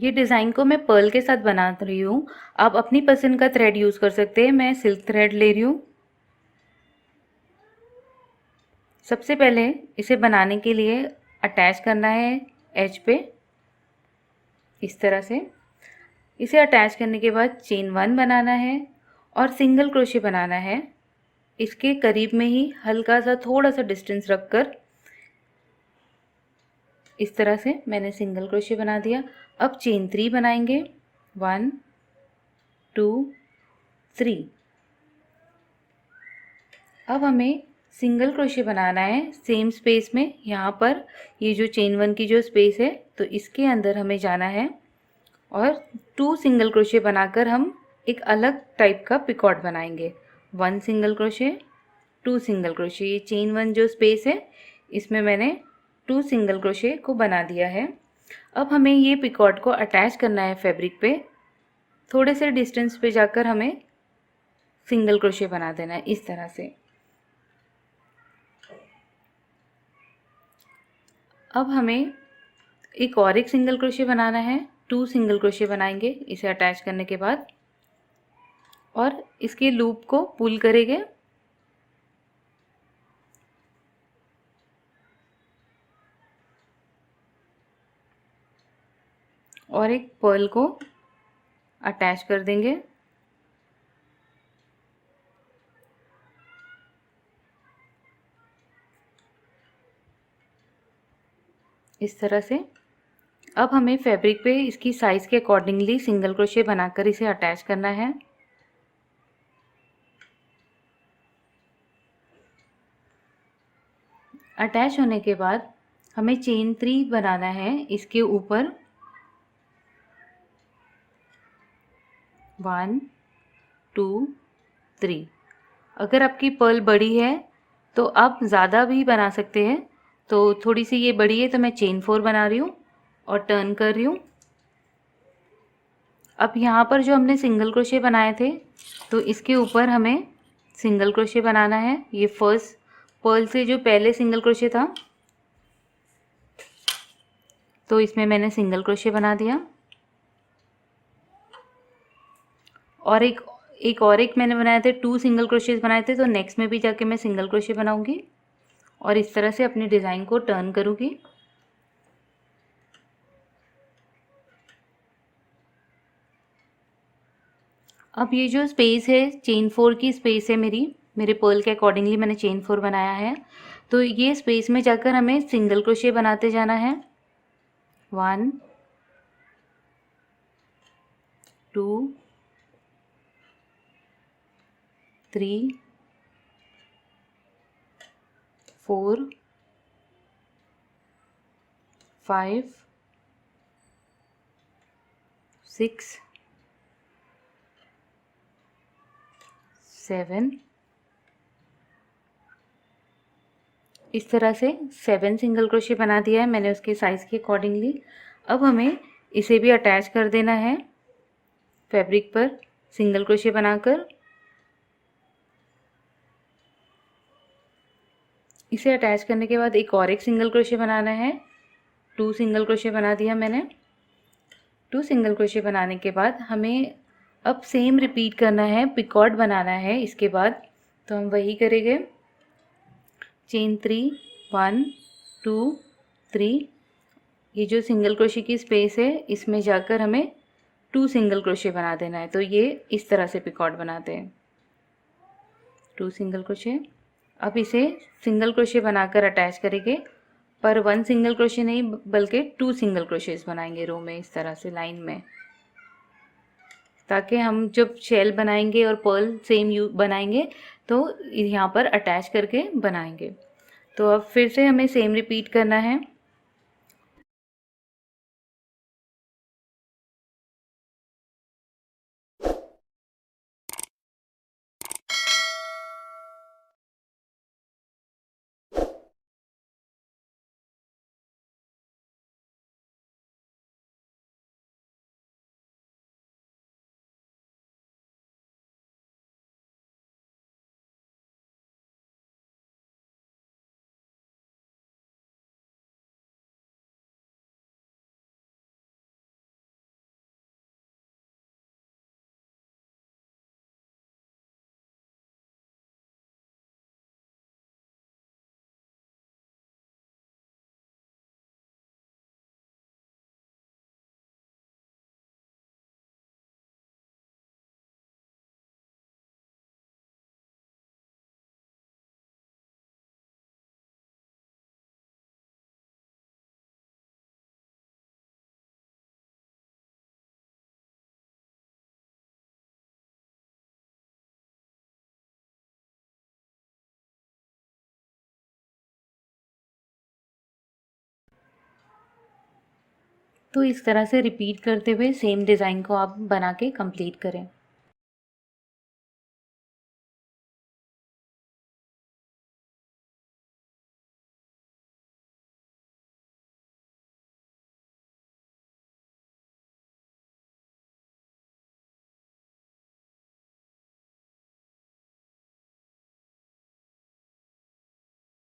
ये डिज़ाइन को मैं पर्ल के साथ बना रही हूँ। आप अपनी पसंद का थ्रेड यूज़ कर सकते हैं। मैं सिल्क थ्रेड ले रही हूँ। सबसे पहले इसे बनाने के लिए अटैच करना है एज पे, इस तरह से। इसे अटैच करने के बाद चेन 1 बनाना है और सिंगल क्रोशे बनाना है। इसके करीब में ही हल्का सा थोड़ा सा डिस्टेंस रखकर इस तरह से मैंने सिंगल क्रोशे बना दिया। अब चेन 3 बनाएंगे, 1 2 3। अब हमें सिंगल क्रोशे बनाना है सेम स्पेस में। यहाँ पर ये जो चेन 1 की जो स्पेस है, तो इसके अंदर हमें जाना है और 2 सिंगल क्रोशे बनाकर हम एक अलग टाइप का पिकॉट बनाएंगे। 1 सिंगल क्रोशे, 2 सिंगल क्रोशे। ये चेन 1 जो स्पेस है, इसमें मैंने 2 सिंगल क्रोशे को बना दिया है। अब हमें ये पिकॉट को अटैच करना है फैब्रिक पे। थोड़े से डिस्टेंस पे जाकर हमें सिंगल क्रोशे बना देना है इस तरह से। अब हमें एक सिंगल क्रोशे बनाना है। 2 सिंगल क्रोशे बनाएंगे इसे अटैच करने के बाद और इसके लूप को पुल करेंगे और एक पर्ल को अटैच कर देंगे। इस तरह से। अब हमें फैब्रिक पे इसकी साइज़ के अकॉर्डिंगली सिंगल क्रोशे बनाकर इसे अटैच करना है। अटैच होने के बाद हमें चेन 3 बनाना है इसके ऊपर। 1 2 3। अगर आपकी पर्ल बड़ी है तो आप ज़्यादा भी बना सकते हैं। तो थोड़ी सी ये बड़ी है तो मैं चेन 4 बना रही हूँ और टर्न कर रही हूँ। अब यहाँ पर जो हमने सिंगल क्रोशे बनाए थे, तो इसके ऊपर हमें सिंगल क्रोशे बनाना है। ये फर्स्ट पर्ल से जो पहले सिंगल क्रोशे था, तो इसमें मैंने सिंगल क्रोशे बना दिया। और एक मैंने बनाए थे, 2 सिंगल क्रोशेज बनाए थे, तो नेक्स्ट में भी जाके मैं सिंगल क्रोशे बनाऊंगी और इस तरह से अपनी डिज़ाइन को टर्न करूंगी। अब ये जो स्पेस है, चेन 4 की स्पेस है मेरे पर्ल के अकॉर्डिंगली मैंने चेन 4 बनाया है। तो ये स्पेस में जाकर हमें सिंगल क्रोशे बनाते जाना है। 1 2 3 4 5 6 7। इस तरह से 7 सिंगल क्रोशे बना दिया है मैंने उसके साइज़ के अकॉर्डिंगली। अब हमें इसे भी अटैच कर देना है फैब्रिक पर सिंगल क्रोशे बनाकर। इसे अटैच करने के बाद एक सिंगल क्रोशे बनाना है। 2 सिंगल क्रोशे बना दिया मैंने। 2 सिंगल क्रोशे बनाने के बाद हमें अब सेम रिपीट करना है, पिकॉट बनाना है इसके बाद। तो हम वही करेंगे। चेन 3 1 2 3। ये जो सिंगल क्रोशे की स्पेस है, इसमें जाकर हमें 2 सिंगल क्रोशे बना देना है। तो ये इस तरह से पिकॉट बनाते हैं, 2 सिंगल क्रोशे। अब इसे सिंगल क्रोशे बनाकर अटैच करेंगे, पर 1 सिंगल क्रोशे नहीं बल्कि 2 सिंगल क्रोशेज बनाएंगे रो में, इस तरह से लाइन में, ताकि हम जब शेल बनाएंगे और पर्ल सेम यू बनाएंगे तो यहाँ पर अटैच करके बनाएंगे। तो अब फिर से हमें सेम रिपीट करना है। तो इस तरह से रिपीट करते हुए सेम डिज़ाइन को आप बना के कंप्लीट करें।